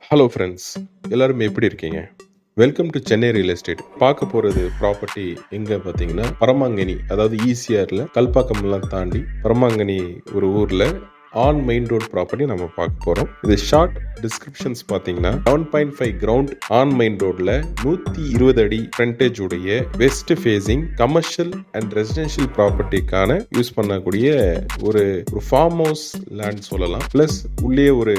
Hello friends, எல்லாரும் எப்படி இருக்கீங்க? Welcome to Chennai real estate. பார்க்க போகிறது ப்ராப்பர்ட்டி எங்கே பார்த்தீங்கன்னா பரமாங்கனி, அதாவது ஈசிஆரில் கல்பாக்கம்லாம் தாண்டி பரமாங்கனி ஒரு ஊரில் ஆன் மெயின் ரோட் ப்ராப்பர்ட்டி நம்ம பார்க்க போகிறோம். இது ஷார்ட் டிஸ்கிரிப்ஷன்ஸ் பார்த்தீங்கன்னா 7.5 கிரவுண்ட் ஆன் மெயின் ரோட்ல 120 அடி ஃப்ரண்டேஜ் உடைய west facing commercial and residential ப்ராப்பர்ட்டிக்கான யூஸ் பண்ணக்கூடிய ஒரு ஃபார்ம் ஹவுஸ் லேண்ட் சொல்லலாம். பிளஸ் உள்ளே ஒரு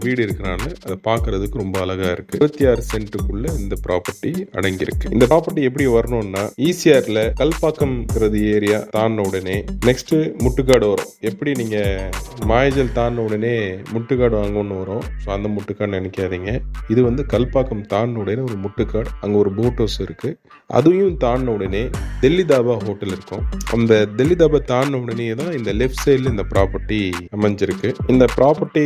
வீடு இருக்கிறனால அதை பார்க்கறதுக்கு ரொம்ப அழகா இருக்கு. 26 சென்ட்டுக்குள்ள இந்த ப்ராப்பர்ட்டி அடங்கியிருக்கு. இந்த ப்ராப்பர்ட்டி எப்படி வரணும்னா ஈசிஆர்ல கல்பாக்கம் ஏரியா தாண்டின உடனே நெக்ஸ்ட் முட்டுக்காடு வரும். எப்படி நீங்க மாயஜல் தாண்டின உடனே முட்டுக்காடு வாங்கணும்னு வரும். ஸோ அந்த முட்டுக்காடு நினைக்காதீங்க. இது வந்து கல்பாக்கம் தாண்டின உடனே ஒரு முட்டுக்காடு, அங்கே ஒரு போட் ஹவுஸ் இருக்கு. அதையும் தாண்டின உடனே டெல்லி தாபா ஹோட்டல் இருக்கும். அந்த டெல்லி தாபா தாண்டின உடனே தான் இந்த லெஃப்ட் சைடில் இந்த ப்ராப்பர்ட்டி அமைஞ்சிருக்கு. இந்த ப்ராப்பர்ட்டி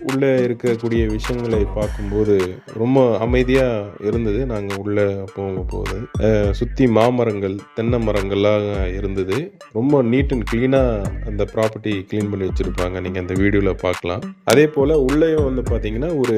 உள்ள இருக்கக்கூடிய விஷயங்களை பார்க்கும்போது ரொம்ப அமைதியா இருந்தது. நாங்கள் உள்ள போகும்போது சுற்றி மாமரங்கள், தென்னை மரங்கள்லாம் இருந்தது. ரொம்ப நீட் அண்ட் கிளீனா அந்த ப்ராப்பர்ட்டி கிளீன் பண்ணி வச்சிருப்பாங்க. நீங்க அந்த வீடியோல பார்க்கலாம். அதே போல உள்ளேயும் வந்து பாத்தீங்கன்னா ஒரு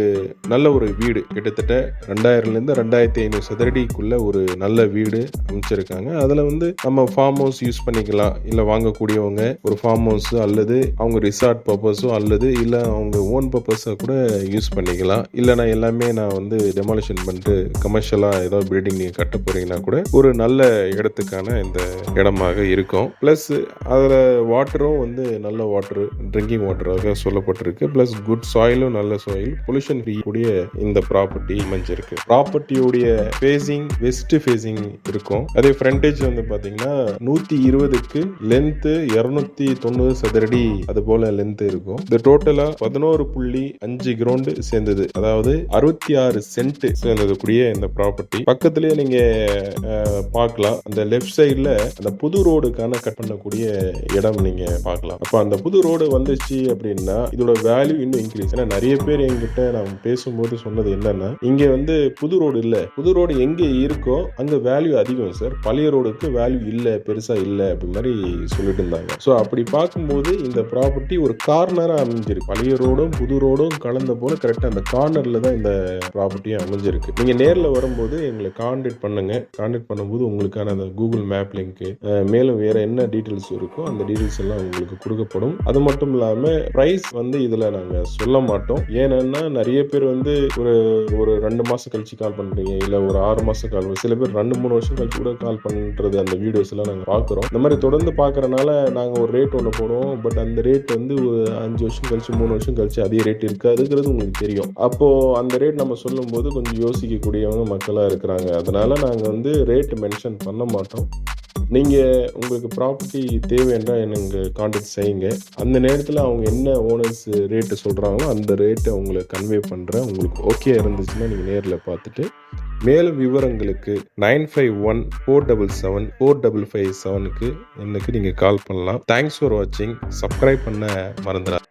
நல்ல ஒரு வீடு, கிட்டத்தட்ட 2000 2500 சதுரடிக்குள்ள ஒரு நல்ல வீடு அமைச்சிருக்காங்க. அதுல வந்து நம்ம ஃபார்ம் ஹவுஸ் யூஸ் பண்ணிக்கலாம், இல்ல வாங்கக்கூடியவங்க ஒரு ஃபார்ம் ஹவுஸ் அல்லது அவங்க ரிசார்ட் பர்பஸோ அல்லது இல்ல அவங்க ஓன் பர்பஸா கூட யூஸ் பண்ணிக்கலாம். இல்லைனா எல்லாமே நான் வந்து டெமாலிஷன் பண்ணிட்டு கமர்ஷியலா ஏதாவது பில்டிங் நீங்க கட்ட போறீங்கன்னா கூட ஒரு நல்ல இடத்துக்கான இந்த இடமாக இருக்கும். பிளஸ் அதுல வாட்டரும் வந்து நல்ல வாட்டர், ட்ரிங்கிங் வாட்டராக சொல்லப்பட்டிருக்கு. பிளஸ் குட் சாயிலும் நல்ல சாயில், பொல்யூஷன் ஃப்ரீ கூடிய இந்த ப்ராப்பர்ட்டி அமைஞ்சிருக்கு. ப்ராப்பர்ட்டியோடைய ஃபேசிங் வெஸ்ட் ஃபேசிங் இருக்கும். அதே ஃப்ரண்டேஜ் வந்து பாத்தீங்கன்னா 120க்கு லென்த் 290 சதுரடி அது போல லென்த் இருக்கும். இது டோட்டலா 11.5 கிரவுண்ட் சேர்ந்தது, அதாவது 66 சென்ட் சேர்ந்தது கூடிய இந்த ப்ராப்பர்ட்டி. பக்கத்திலேயே நீங்க பார்க்கலாம், அந்த லெஃப்ட் சைட்ல அந்த புது ரோடுக்கான கட் பண்ணக்கூடிய இடம் நீங்க பார்க்கலாம். அப்ப அந்த புது ரோடு வந்துச்சு அப்படின்னா இதோட வேல்யூ இன்னும் இன்க்ரீஸ். ஏன்னா நிறைய பேர் என்கிட்ட நான் பேசும்போது சொன்னது என்னன்னா, இங்க வந்து புது ரோடு இல்ல, புது ரோடு எங்க இருக்கோ அங்க வேல்யூ அதிகம் சார், பழைய ரோடுக்கு வேல்யூ இல்ல, பெருசா இல்ல அப்படி மாதிரி சொல்லிட்டு இருந்தாங்க. ஸோ அப்படி பார்க்கும்போது இந்த ப்ராப்பர்ட்டி ஒரு கார்னரா அமைஞ்சிருக்கு. பழைய ரோடும் புது ரோடும் கலந்த போல கரெக்டா அந்த கார்னர்ல தான் இந்த ப்ராப்பர்ட்டியும் அமைஞ்சிருக்கு. நீங்க நேரில் வரும்போது எங்களை கான்டாக்ட் பண்ணுங்க. கான்டாக்ட் பண்ணும்போது உங்களுக்கான அந்த கூகுள் மேப் லிங்க், மேலும் வேற என்ன டீட்டெயில்ஸ் இருக்கோ அந்த டீட்டெயில்ஸ் எல்லாம் உங்களுக்கு கொடுக்கப்படும். அது மட்டும் இல்லாம பிரைஸ் வந்து இதுல நாங்க சொல்ல மாட்டோம். ஏன்னா நிறைய பேர் வந்து ஒரு 2 மாசம் கழிச்சு கால் பண்றீங்க, இல்ல ஒரு 6 மாசம் கால், சில பேர் 2-3 வருஷம் கழிச்சு கூட கால் பண்றது அந்த வீடியோஸ் எல்லாம் நாங்க பாக்குறோம். இந்த மாதிரி தொடர்ந்து பாக்குறதுனால நாங்க ஒரு ரேட் ஒண்ணு போடுவோம். பட் அந்த ரேட் வந்து ஒரு 5 வருஷம் கழிச்சு 3 வருஷம் கழிச்சு அதே ரேட் இருக்காதுங்கிறது உங்களுக்கு தெரியும். அப்போ அந்த ரேட் நம்ம சொல்லும் போது கொஞ்சம் யோசிக்கக்கூடியவங்க மக்களா இருக்கிறாங்க. அதனால நாங்க வந்து ரேட் மென்ஷன் பண்ண மாட்டோம். நீங்கள் உங்களுக்கு ப்ராப்பர்ட்டி தேவைன்னா எனக்கு கான்டாக்ட் செய்யுங்க. அந்த நேரத்தில் அவங்க என்ன ஓனர்ஸ் ரேட்டு சொல்கிறாங்களோ அந்த ரேட்டை அவங்களுக்கு கன்வே பண்ணுறேன். உங்களுக்கு ஓகே இருந்துச்சுன்னா நீங்கள் நேரில் பார்த்துட்டு மேலும் விவரங்களுக்கு 9514774557க்கு எனக்கு நீங்கள் கால் பண்ணலாம். தேங்க்ஸ் ஃபார் வாட்சிங். சப்ஸ்கிரைப் பண்ண மறந்துடாதீங்க.